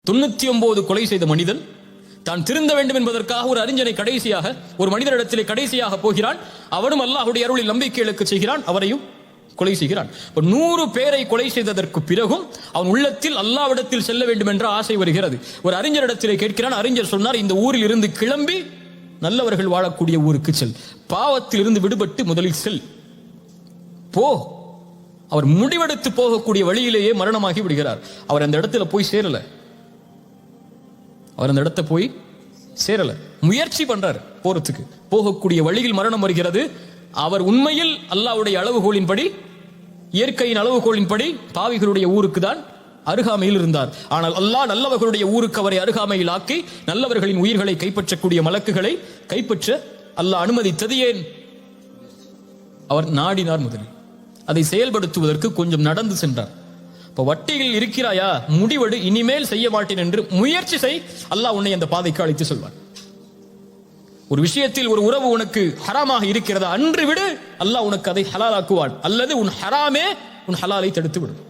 99 கொலை செய்த மனிதன் தான் திருந்த வேண்டும் என்பதற்காக ஒரு அறிஞனை கடைசியாக ஒரு மனிதரிடத்திலே கடைசியாக போகிறான். அவனும் அல்லாஹ்வுடைய அருளில் நம்பிக்கை இழக்க செய்கிறான், அவரையும் கொலை செய்கிறான். 100 பேரை கொலை செய்ததற்கு பிறகும் அவன் உள்ளத்தில் அல்லாஹ்விடத்தில் செல்ல வேண்டும் என்ற ஆசை வருகிறது. ஒரு அறிஞரிடத்திலே கேட்கிறான். அறிஞர் சொன்னார், இந்த ஊரில் இருந்து கிளம்பி நல்லவர்கள் வாழக்கூடிய ஊருக்கு செல், பாவத்தில் இருந்து விடுபட்டு முதலில் செல், போ. அவர் முடிவெடுத்து போகக்கூடிய வழியிலேயே மரணமாகி விடுகிறார். அவர் அந்த இடத்துல போய் சேரல. முயற்சி பண்றார் போறதுக்கு, போகக்கூடிய வழியில் மரணம் வருகிறது. அவர் உண்மையில் அல்லாஹ்வுடைய அளவுகோலின்படி, இயற்கையின் அளவுகோலின்படி பாவிகளுடைய ஊருக்கு தான் அருகாமையில் இருந்தார். ஆனால் அல்லாஹ் நல்லவர்களுடைய ஊருக்கு அவரை அருகாமையில் ஆக்கி நல்லவர்களின் உயிர்களை கைப்பற்றக்கூடிய மலக்குகளை கைப்பற்ற அல்லாஹ் அனுமதித்தது ஏன்? அவர் நாடினார். முதலில் அதை செயல்படுத்துவதற்கு கொஞ்சம் நடந்து சென்றார். இப்ப வட்டியில் இருக்கிறாயா, முடிவெடு, இனிமேல் செய்ய மாட்டேன் என்று முயற்சி செய், அல்லாஹ் உன்னை அந்த பாதைக்கு அழைத்து செல்வான். ஒரு விஷயத்தில் ஒரு உறவு உனக்கு ஹராமாக இருக்கிறதா, அன்று விடு, அல்லாஹ் உனக்கு அதை ஹலாலாக்குவான். அல்லது உன் ஹராமே உன் ஹலாலை தடுத்து விடும்.